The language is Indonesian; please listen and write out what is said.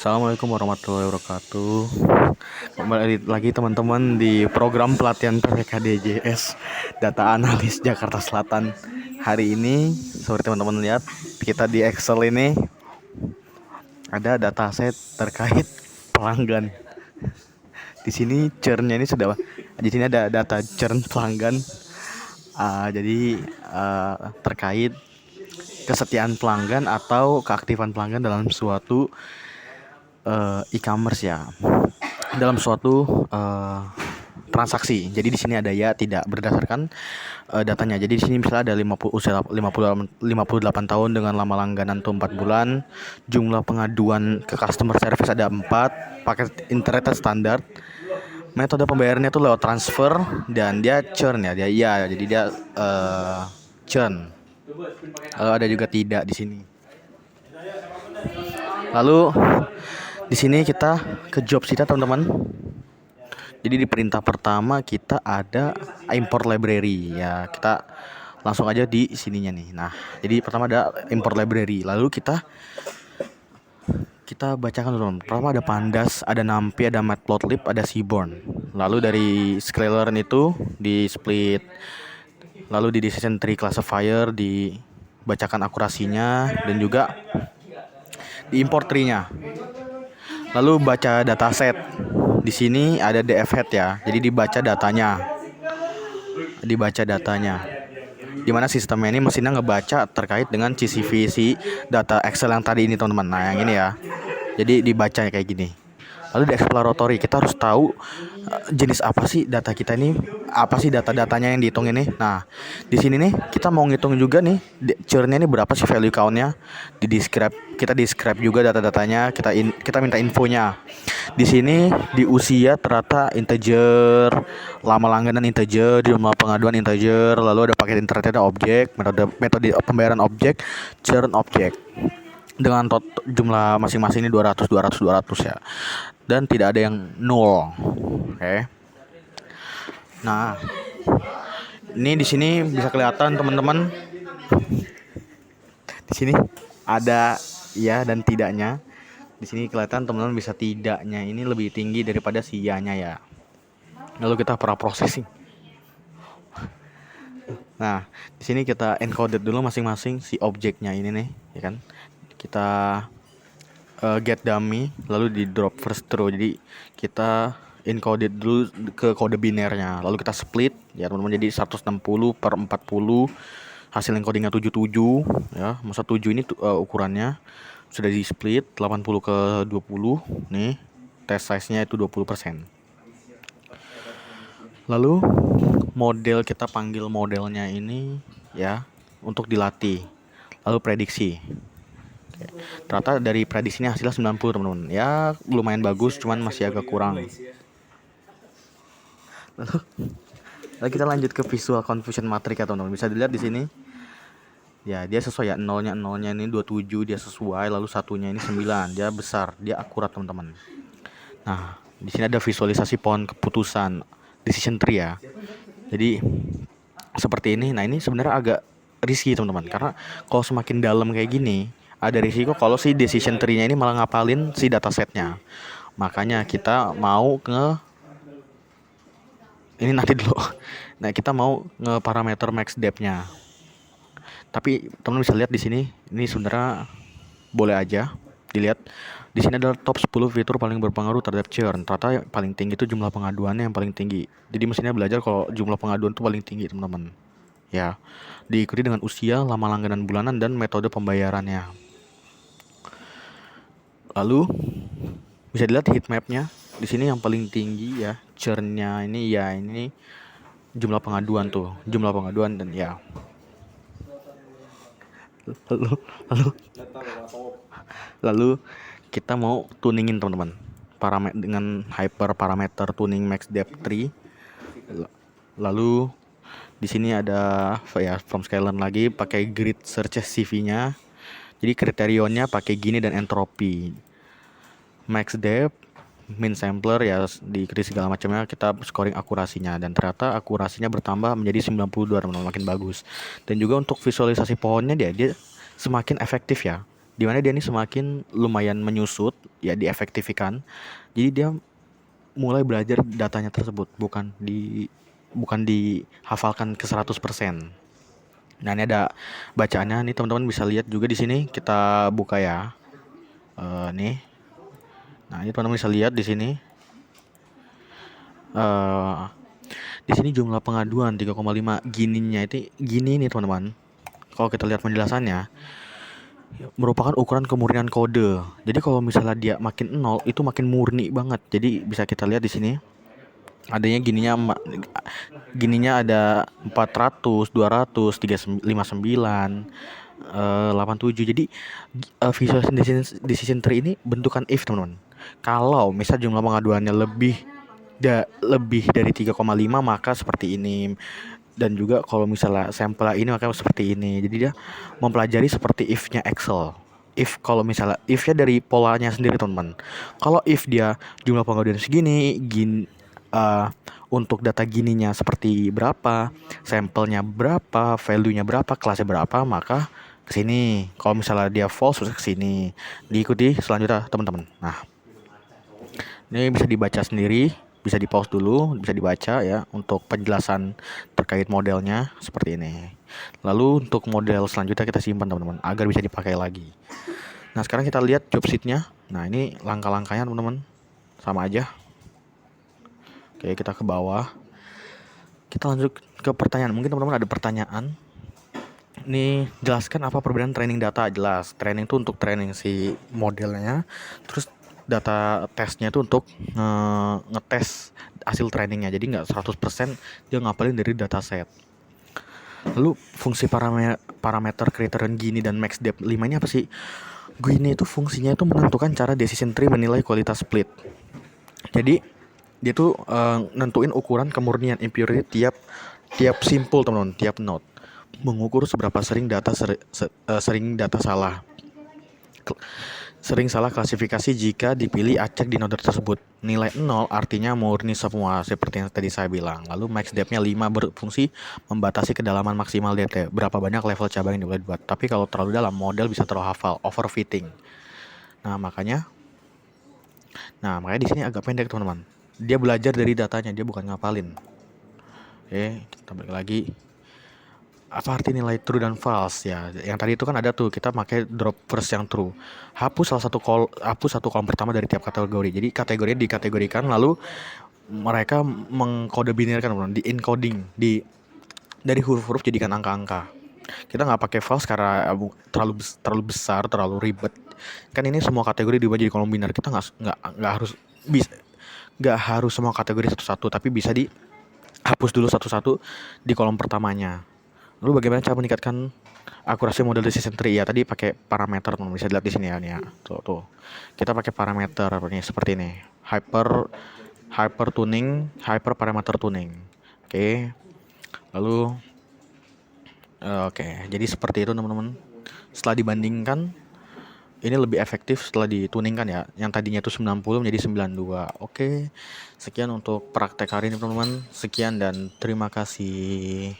Assalamualaikum warahmatullahi wabarakatuh. Kembali lagi teman-teman di program pelatihan PPKDJS Data Analis Jakarta Selatan. Hari ini, seperti teman-teman lihat, kita di Excel ini ada dataset terkait pelanggan. Di sini churn-nya ini sudah, di sini ada data churn pelanggan. Terkait kesetiaan pelanggan atau keaktifan pelanggan dalam suatu e-commerce ya, dalam suatu transaksi. Jadi di sini ada ya tidak berdasarkan datanya. Jadi di sini misalnya ada 58 tahun dengan lama langganan tuh 4 bulan. Jumlah pengaduan ke customer service ada 4, paket internet standar. Metode pembayarannya tuh lewat transfer dan dia churn ya. Jadi dia churn. Ada juga tidak di sini. Lalu di sini kita ke job kita teman-teman. Jadi di perintah pertama kita ada import library ya. Kita langsung aja di sininya nih. Nah, jadi pertama ada import library. Lalu kita bacakan teman-teman. Pertama ada pandas, ada numpy, ada matplotlib, ada seaborn. Lalu dari sklearn itu di split. Lalu di decision tree classifier dibacakan akurasinya dan juga di import tree-nya. Lalu baca dataset. Di sini ada df head ya. Jadi dibaca datanya. Di mana sistemnya ini mesinnya ngebaca terkait dengan CSV si data Excel yang tadi ini teman-teman. Nah, yang ini ya. Jadi dibaca kayak gini. Lalu di exploratory kita harus tahu jenis apa sih data kita ini, apa sih data-datanya yang dihitung ini. Nah, di sini nih kita mau ngitung juga nih churn-nya ini berapa sih value count-nya. Kita describe juga data-datanya, kita minta infonya. Di sini di usia ternyata integer, lama langganan integer, jumlah pengaduan integer, lalu ada paket internet, ada objek, metode pembayaran objek, churn objek. Dengan jumlah masing-masing ini 200 ya. Dan tidak ada yang nol. Oke. Nah, ini di sini bisa kelihatan teman-teman. Di sini ada ya dan tidaknya. Di sini kelihatan teman-teman bisa tidaknya ini lebih tinggi daripada si ya-nya ya. Lalu kita processing. Nah, di sini kita encoded dulu masing-masing si objeknya ini nih, ya kan? Kita get dummy lalu di drop first row. Jadi kita encoded dulu ke kode binernya, lalu kita split ya teman-teman, jadi 160/40. Hasil encodingnya 77 ya. Masa 7 ini ukurannya sudah di split 80/20 nih. Test size-nya itu 20%. Lalu model, kita panggil modelnya ini ya untuk dilatih. Lalu prediksi. Ternyata dari prediksinya hasilnya 90 teman-teman. Ya lumayan bagus, cuman masih agak kurang. Lalu kita lanjut ke visual confusion matrix ya teman-teman. Bisa dilihat di sini. Ya, dia sesuai ya, nolnya ini 27, dia sesuai, lalu satunya ini 9, dia besar, dia akurat teman-teman. Nah, di sini ada visualisasi pohon keputusan, decision tree ya. Jadi seperti ini. Nah, ini sebenarnya agak risky teman-teman, karena kalau semakin dalam kayak gini, ada risiko kalau si decision tree-nya ini malah ngapalin si datasetnya. Makanya kita mau ini nanti dulu. Nah, kita mau parameter max depth-nya. Tapi teman-teman bisa lihat di sini, ini sebenarnya boleh aja dilihat. Di sini adalah top 10 fitur paling berpengaruh terhadap churn. Ternyata yang paling tinggi itu jumlah pengaduannya yang paling tinggi. Jadi mesinnya belajar kalau jumlah pengaduan itu paling tinggi teman-teman. Ya, diikuti dengan usia, lama langganan bulanan, dan metode pembayarannya. Lalu bisa dilihat heat map-nya. Di sini yang paling tinggi ya churn-nya ini ya, ini jumlah pengaduan tuh, jumlah pengaduan dan ya. Lalu kita mau tuningin teman-teman parameter dengan hyper parameter tuning max depth tree. Lalu di sini ada ya from scalar lagi pakai grid search CV-nya. Jadi kriterionnya pakai gini dan entropi. Max depth, min sampler ya dikrit segala macamnya, kita scoring akurasinya, dan ternyata akurasinya bertambah menjadi 92 teman-teman, makin bagus. Dan juga untuk visualisasi pohonnya dia semakin efektif ya. Dimana dia ini semakin lumayan menyusut, ya diefektifkan. Jadi dia mulai belajar datanya tersebut, bukan dihafalkan ke 100%. Nah, ini ada bacaannya nih teman-teman, bisa lihat juga di sini. Kita buka ya. Nih. Nah, ini teman-teman bisa lihat di sini. Di sini jumlah pengaduan 3,5. Gininya itu gini nih teman-teman. Kalau kita lihat penjelasannya, merupakan ukuran kemurnian kode. Jadi kalau misalnya dia makin nol, itu makin murni banget. Jadi bisa kita lihat di sini. Adanya gininya ada 400, 200, 359, 87. Jadi visual decision tree ini bentukan if, teman-teman. Kalau misal jumlah pengaduannya lebih dari 3,5, maka seperti ini. Dan juga kalau misalnya sampel ini maka seperti ini. Jadi dia mempelajari seperti if-nya Excel. If kalau misalnya if-nya dari polanya sendiri, teman-teman. Kalau if dia jumlah pengaduan segini, untuk data gininya seperti berapa, sampelnya berapa, value-nya berapa, kelasnya berapa, maka ke sini. Kalau misalnya dia false, ke sini. Diikuti selanjutnya, teman-teman. Nah, ini bisa dibaca sendiri, bisa di pause dulu, bisa dibaca ya untuk penjelasan terkait modelnya seperti ini. Lalu untuk model selanjutnya kita simpan, teman-teman, agar bisa dipakai lagi. Nah, sekarang kita lihat job sheet-nya. Nah, ini langkah-langkahnya, teman-teman, sama aja. Oke, kita ke bawah. Kita lanjut ke pertanyaan. Mungkin teman-teman ada pertanyaan. Nih, jelaskan apa perbedaan training data. Jelas, training itu untuk training si modelnya. Terus data tesnya itu untuk ngetes hasil trainingnya. Jadi nggak 100% dia ngapalin dari dataset. Lalu fungsi parameter kriterion Gini dan max depth 5 ini apa sih? Gini itu fungsinya itu menentukan cara decision tree menilai kualitas split. Jadi dia tuh nentuin ukuran kemurnian impurity tiap simpul, teman-teman, tiap node. Mengukur seberapa sering data sering salah klasifikasi jika dipilih acak di node tersebut. Nilai 0 artinya murni semua seperti yang tadi saya bilang. Lalu max depth-nya 5 berfungsi membatasi kedalaman maksimal depth. Berapa banyak level cabang yang boleh dibuat. Tapi kalau terlalu dalam, model bisa terlalu hafal, overfitting. Nah, makanya di sini agak pendek, teman-teman. Dia belajar dari datanya, dia bukan ngapalin. Oke, kita balik lagi. Apa arti nilai true dan false ya? Yang tadi itu kan ada tuh, kita pakai drop first yang true. Hapus satu kolom pertama dari tiap kategori. Jadi kategorinya dikategorikan, lalu mereka mengkode binarkan, di encoding dari huruf-huruf jadikan angka-angka. Kita nggak pakai false karena terlalu besar, terlalu ribet. Kan ini semua kategori diubah jadi kolom binar. Kita nggak harus semua kategori satu-satu, tapi bisa dihapus dulu satu-satu di kolom pertamanya. Lalu bagaimana cara meningkatkan akurasi model decision tree? Ya tadi pakai parameter, teman, bisa dilihat di sini ya. Tuh. Kita pakai parameter ini seperti ini. Hyper tuning, hyper parameter tuning. Oke. Lalu jadi seperti itu, teman-teman. Setelah dibandingkan, ini lebih efektif setelah dituningkan ya. Yang tadinya itu 90 menjadi 92. Oke. Sekian untuk praktek hari ini, teman-teman. Sekian dan terima kasih.